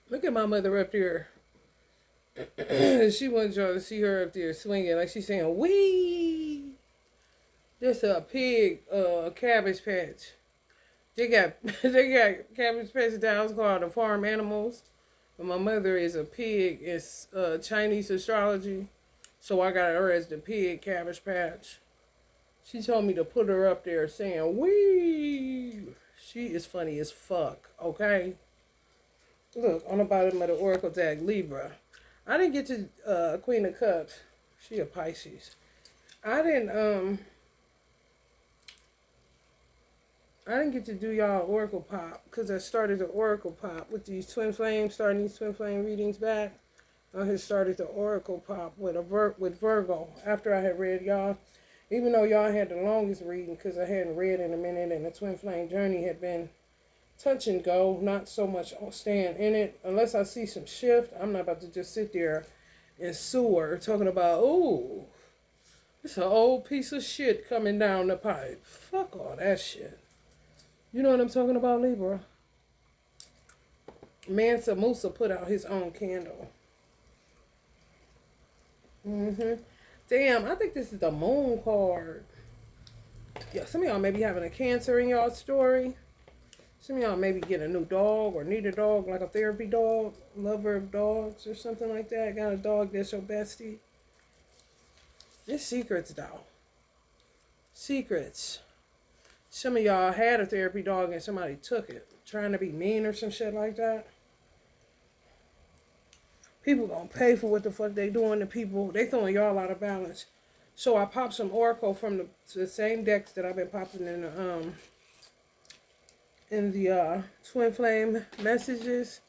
Look at my mother up there. She wants y'all to see her up there swinging like she's saying, "Wee." This a pig cabbage patch. They got they got cabbage patch dolls called the farm animals. But my mother is a pig. It's Chinese astrology, so I got her as the pig cabbage patch. She told me to put her up there saying "wee." She is funny as fuck. Okay, look on the bottom of the oracle tag Libra. I didn't get to Queen of Cups. She a Pisces. I didn't um I didn't get to do y'all Oracle Pop because I started the Oracle Pop with these twin flames, starting these twin flame readings back. I had started the Oracle Pop with with Virgo after I had read y'all. Even though y'all had the longest reading because I hadn't read in a minute and the twin flame journey had been touch and go, not so much staying in it. Unless I see some shift, I'm not about to just sit there and sewer talking about, ooh, it's an old piece of shit coming down the pipe. Fuck all that shit. You know what I'm talking about, Libra? Mansa Musa put out his own candle. Damn, I think this is the moon card. Yeah, some of y'all may be having a cancer in y'all story. Some of y'all maybe get a new dog or need a dog, like a therapy dog, lover of dogs or something like that. Got a dog that's your bestie. It's secrets, though. Secrets. Some of y'all had a therapy dog and somebody took it, trying to be mean or some shit like that. People gonna pay for what the fuck they doing to people. They throwing y'all out of balance. So I popped some oracle from the same decks that I've been popping in the twin flame messages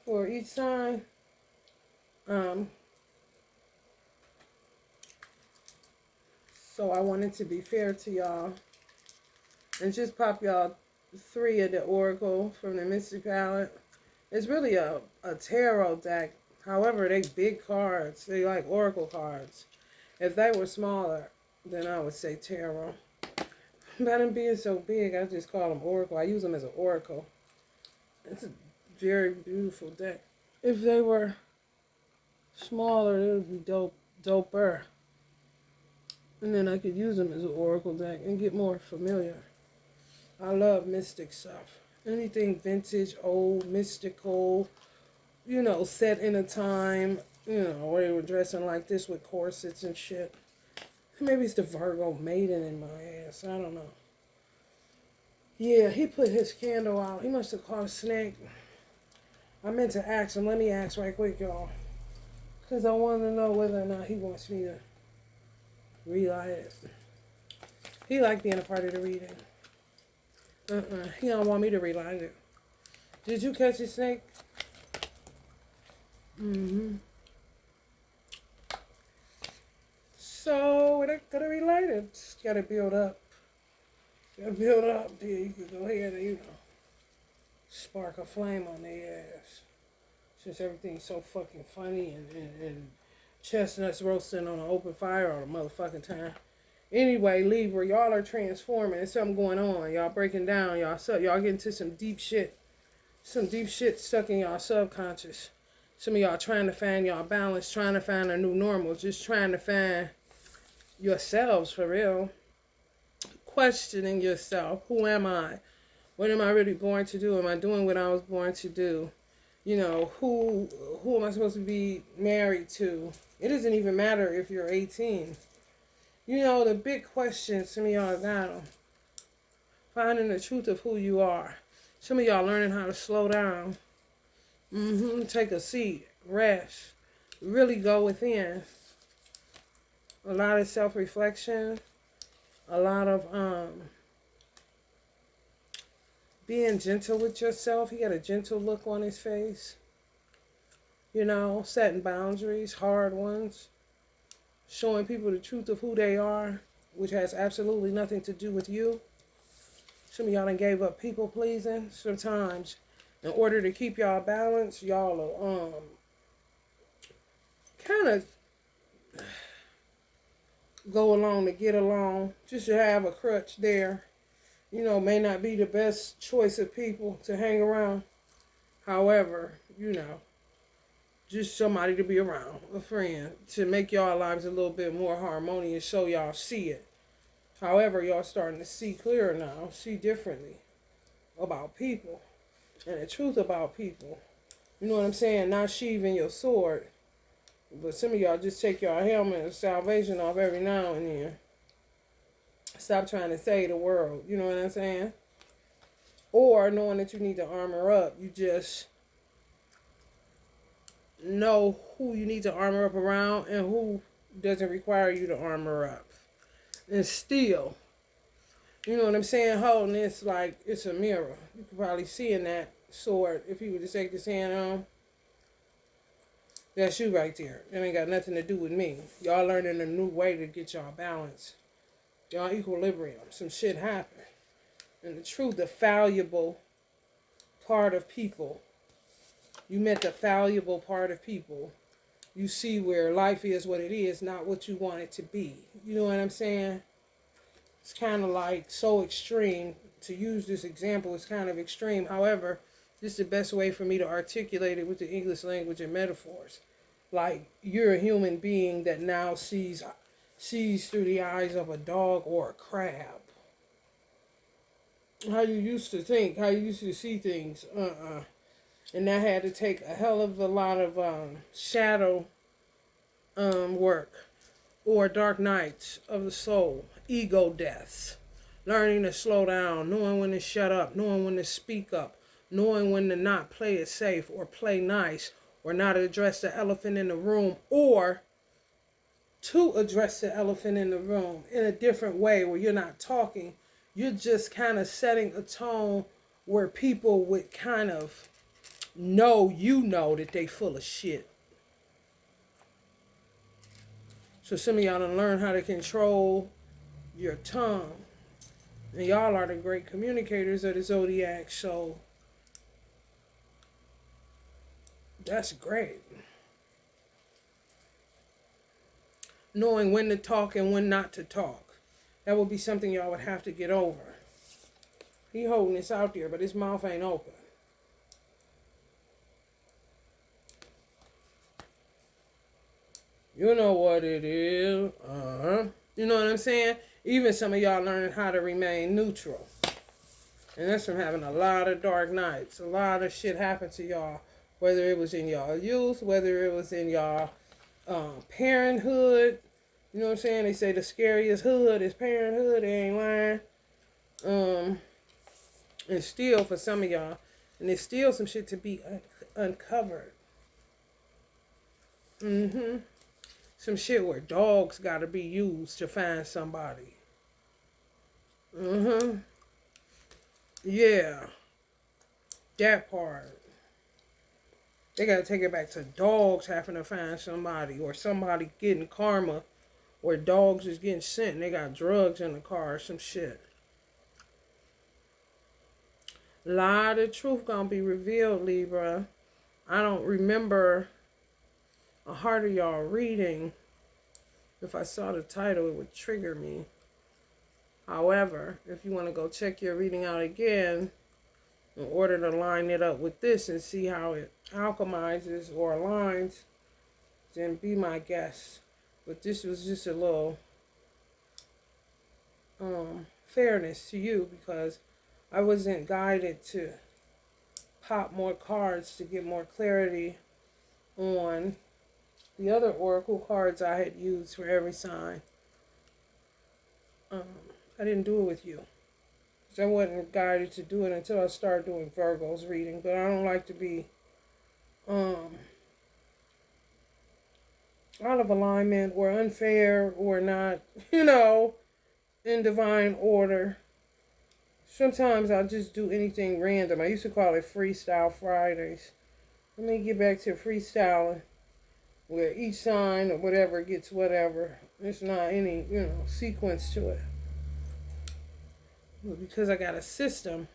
for each sign. Um, so I wanted to be fair to y'all and just pop y'all 3 of the oracle from the Mystic Palette. It's really a tarot deck. However, they big cards. They like oracle cards. If they were smaller, then I would say tarot. But them being so big, I just call them oracle. I use them as an oracle. It's a very beautiful deck. If they were smaller, it would be doper. And then I could use them as an oracle deck and get more familiar. I love mystic stuff. Anything vintage, old, mystical, set in a time, where they were dressing like this with corsets and shit. Maybe it's the Virgo maiden in my ass. I don't know. Yeah, he put his candle out. He must have caught a snake. I meant to ask him. Let me ask right quick, y'all. Because I want to know whether or not he wants me to relight it. He like being a part of the reading. He don't want me to relight it. Did you catch a snake? So we're not gonna relight it. It's gotta build up. Gotta build up. Then you can go ahead and spark a flame on their ass. Since everything's so fucking funny and chestnuts roasting on an open fire all the motherfucking time. Anyway, Libra, y'all are transforming. There's something going on. Y'all breaking down. Y'all getting to some deep shit. Some deep shit stuck in y'all subconscious. Some of y'all trying to find y'all balance, trying to find a new normal, just trying to find yourselves for real. Questioning yourself. Who am I? What am I really born to do? Am I doing what I was born to do? Who am I supposed to be married to? It doesn't even matter if you're 18. The big questions, some of y'all got them. Finding the truth of who you are. Some of y'all learning how to slow down. Take a seat, rest, really go within. A lot of self-reflection, a lot of being gentle with yourself. He got a gentle look on his face. Setting boundaries, hard ones. Showing people the truth of who they are, which has absolutely nothing to do with you. Some of y'all done gave up people pleasing. Sometimes, in order to keep y'all balanced, y'all will kind of go along to get along, just to have a crutch there. May not be the best choice of people to hang around. However, you know, just somebody to be around, a friend, to make y'all lives a little bit more harmonious so y'all see it. However, y'all starting to see clearer now, see differently about people and the truth about people. You know what I'm saying? Not sheathing your sword. But some of y'all just take your helmet of salvation off every now and then. Stop trying to save the world. You know what I'm saying? Or knowing that you need to armor up. You just know who you need to armor up around and who doesn't require you to armor up. And still, you know what I'm saying, holding this like it's a mirror. You could probably see in that sword if he would just take his hand on. That's you right there. It ain't got nothing to do with me. Y'all learning a new way to get y'all balance. Y'all equilibrium. Some shit happened. And the truth, the fallible part of people. You met the fallible part of people. You see where life is what it is, not what you want it to be. You know what I'm saying? It's kind of like so extreme. To use this example, it's kind of extreme. However, this is the best way for me to articulate it with the English language and metaphors. Like, you're a human being that now sees through the eyes of a dog or a crab. How you used to think, how you used to see things. And that had to take a hell of a lot of shadow work, or dark nights of the soul, ego deaths, learning to slow down, knowing when to shut up, knowing when to speak up, knowing when to not play it safe or play nice, or not address the elephant in the room, or to address the elephant in the room in a different way where you're not talking. You're just kind of setting a tone where people would kind of know that they full of shit. So some of y'all done learn how to control your tongue. And y'all are the great communicators of the zodiac, so that's great. Knowing when to talk and when not to talk. That would be something y'all would have to get over. He holding this out there, but his mouth ain't open. You know what it is. You know what I'm saying? Even some of y'all learning how to remain neutral. And that's from having a lot of dark nights. A lot of shit happened to y'all. Whether it was in y'all youth, whether it was in y'all parenthood. You know what I'm saying? They say the scariest hood is parenthood. They ain't lying. And still, for some of y'all, and there's still some shit to be uncovered. Some shit where dogs gotta be used to find somebody. Yeah. That part. They gotta take it back to dogs having to find somebody, or somebody getting karma, or dogs is getting sent and they got drugs in the car or some shit. A lot of truth gonna be revealed, Libra. I don't remember a heart of y'all reading. If I saw the title, it would trigger me. However, if you want to go check your reading out again, in order to line it up with this and see how it alchemizes or aligns, then be my guest. But this was just a little fairness to you, because I wasn't guided to pop more cards to get more clarity on the other oracle cards I had used for every sign. I didn't do it with you. I wasn't guided to do it until I started doing Virgo's reading. But I don't like to be out of alignment or unfair or not, in divine order. Sometimes I'll just do anything random. I used to call it Freestyle Fridays. Let me get back to freestyling, where each sign or whatever gets whatever. There's not any, sequence to it. But because I got a system,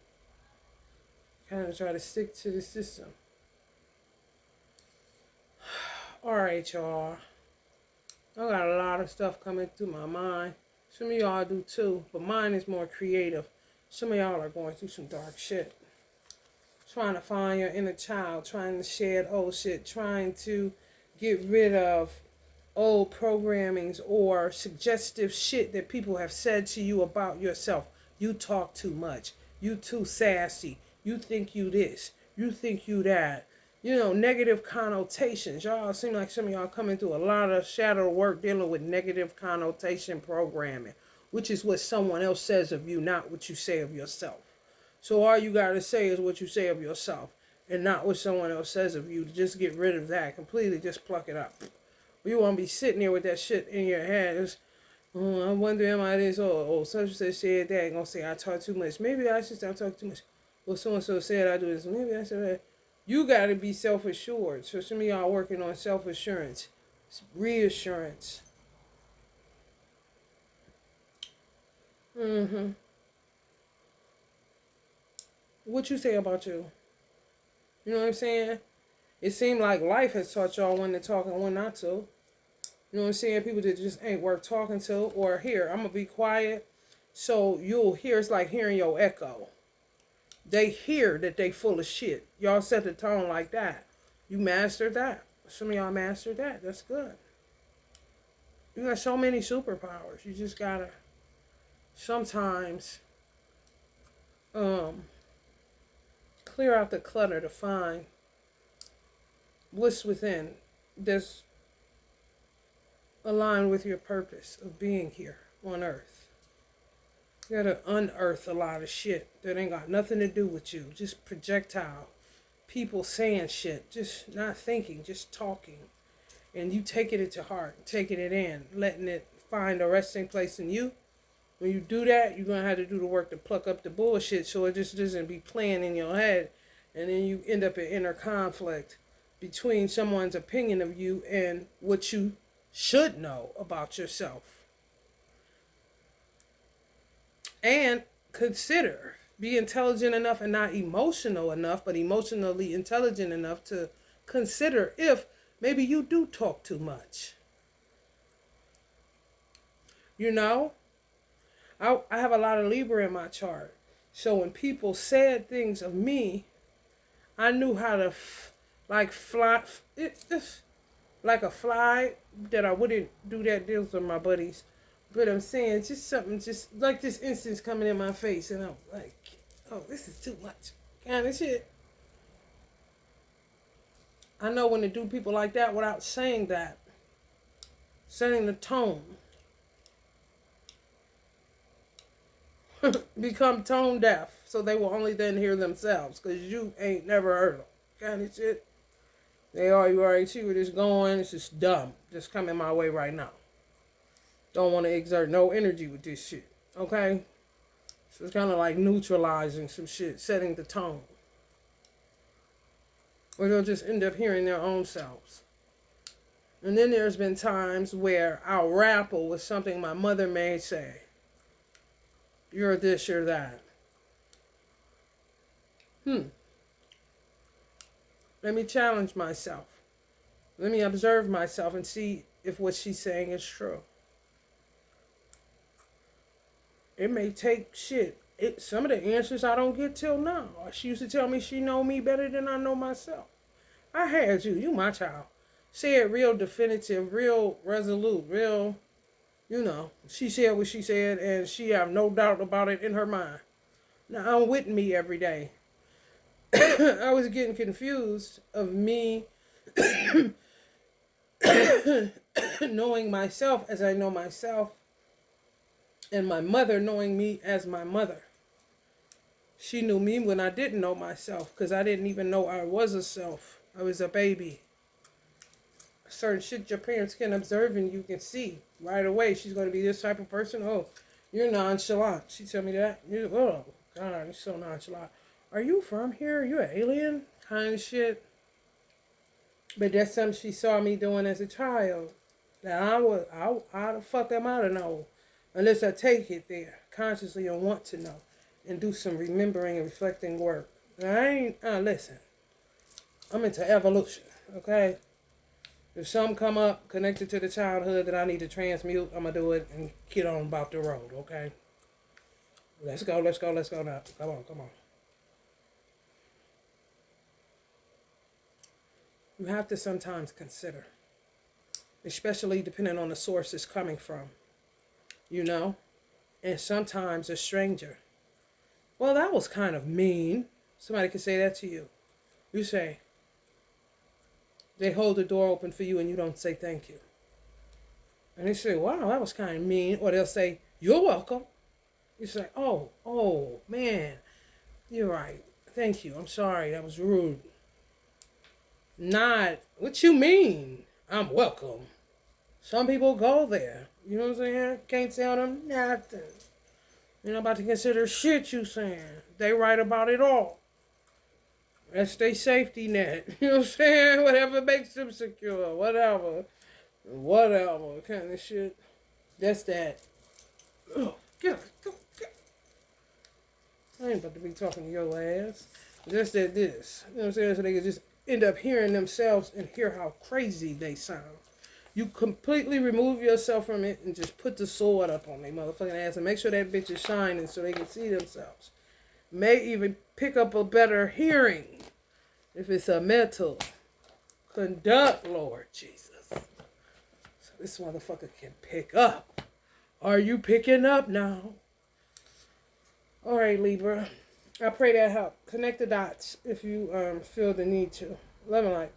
kind of try to stick to the system. Alright, y'all. I got a lot of stuff coming through my mind. Some of y'all do too, but mine is more creative. Some of y'all are going through some dark shit. trying to find your inner child, trying to shed old shit, trying to get rid of old programmings or suggestive shit that people have said to you about yourself. You talk too much. You too sassy. You think you this. You think you that. You know, negative connotations. Y'all seem like some of y'all coming through a lot of shadow work dealing with negative connotation programming, which is what someone else says of you, not what you say of yourself. So all you gotta say is what you say of yourself and not what someone else says of you. Just get rid of that completely. Just pluck it up. You won't be sitting there with that shit in your head. It's, oh, I wonder am I this or such and such said that. And gonna say I talk too much. Maybe I should stop talking too much. Well, so and so said I do this. Maybe I said that. You gotta be self assured. So some of y'all working on self assurance, reassurance. What you say about you? You know what I'm saying? It seemed like life has taught y'all when to talk and when not to. You know what I'm saying? People that just ain't worth talking to. Or here, I'm going to be quiet. So you'll hear, it's like hearing your echo. They hear that they full of shit. Y'all set the tone like that. You mastered that. Some of y'all mastered that. That's good. You got so many superpowers. You just got to sometimes clear out the clutter to find what's within that's aligned with your purpose of being here on earth. You gotta unearth a lot of shit that ain't got nothing to do with you. Just projectile. People saying shit. Just not thinking. Just talking. And you taking it to heart. Taking it in. Letting it find a resting place in you. When you do that, you're going to have to do the work to pluck up the bullshit so it just doesn't be playing in your head. And then you end up in inner conflict between someone's opinion of you and what you should know about yourself. And consider, be intelligent enough and not emotional enough, but emotionally intelligent enough to consider if maybe you do talk too much. You know? I have a lot of Libra in my chart. So when people said things of me, I knew how to fly, like a fly, that I wouldn't do that deals with my buddies. But I'm saying just something, just like this instance coming in my face. And I'm like, oh, this is too much kind of shit. I know when to do people like that without saying that. Setting the tone. Become tone deaf, so they will only then hear themselves, because you ain't never heard them. Kind of shit. You already see where this going. It's just dumb. Just coming my way right now. Don't want to exert no energy with this shit. Okay? So it's kind of like neutralizing some shit, setting the tone. Or they'll just end up hearing their own selves. And then there's been times where I'll grapple with something my mother may say. You're this, you're that. Let me challenge myself. Let me observe myself and see if what she's saying is true. It may take shit. Some of the answers I don't get till now. She used to tell me she know me better than I know myself. I had you. You my child. Say it real definitive, real resolute, real, she said what she said and she have no doubt about it in her mind. Now I'm with me every day. I was getting confused of me knowing myself as I know myself and my mother knowing me as my mother. She knew me when I didn't know myself because I didn't even know I was a self. I was a baby. Certain shit your parents can observe and you can see right away. She's going to be this type of person. Oh, you're nonchalant. She tell me that. Oh, God, you're so nonchalant. Are you from here? Are you an alien? Kind of shit. But that's something she saw me doing as a child. That how the fuck am I to know? Unless I take it there consciously and want to know. And do some remembering and reflecting work. Listen. I'm into evolution, okay? If something come up connected to the childhood that I need to transmute, I'm going to do it and get on about the road, okay? Let's go now. Come on. You have to sometimes consider, especially depending on the source it's coming from, you know? And sometimes a stranger. Well, that was kind of mean. Somebody can say that to you. You say, they hold the door open for you and you don't say thank you. And they say, wow, that was kind of mean. Or they'll say, you're welcome. You say, oh, man, you're right. Thank you. I'm sorry. That was rude. Not, what you mean? I'm welcome. Some people go there. You know what I'm saying? Can't tell them nothing. You're not about to consider shit you saying. They right about it all. That's their safety net. You know what I'm saying? Whatever makes them secure. Whatever kind of shit. That's that. Oh, get up. Go, get. I ain't about to be talking to your ass. Just that this. You know what I'm saying? So they can just end up hearing themselves and hear how crazy they sound. You completely remove yourself from it and just put the sword up on their motherfucking ass and make sure that bitch is shining so they can see themselves. May even pick up a better hearing if it's a mental conduct, Lord Jesus. So this motherfucker can pick up. Are you picking up now? All right, Libra. I pray that help. Connect the dots if you feel the need to. Love and light.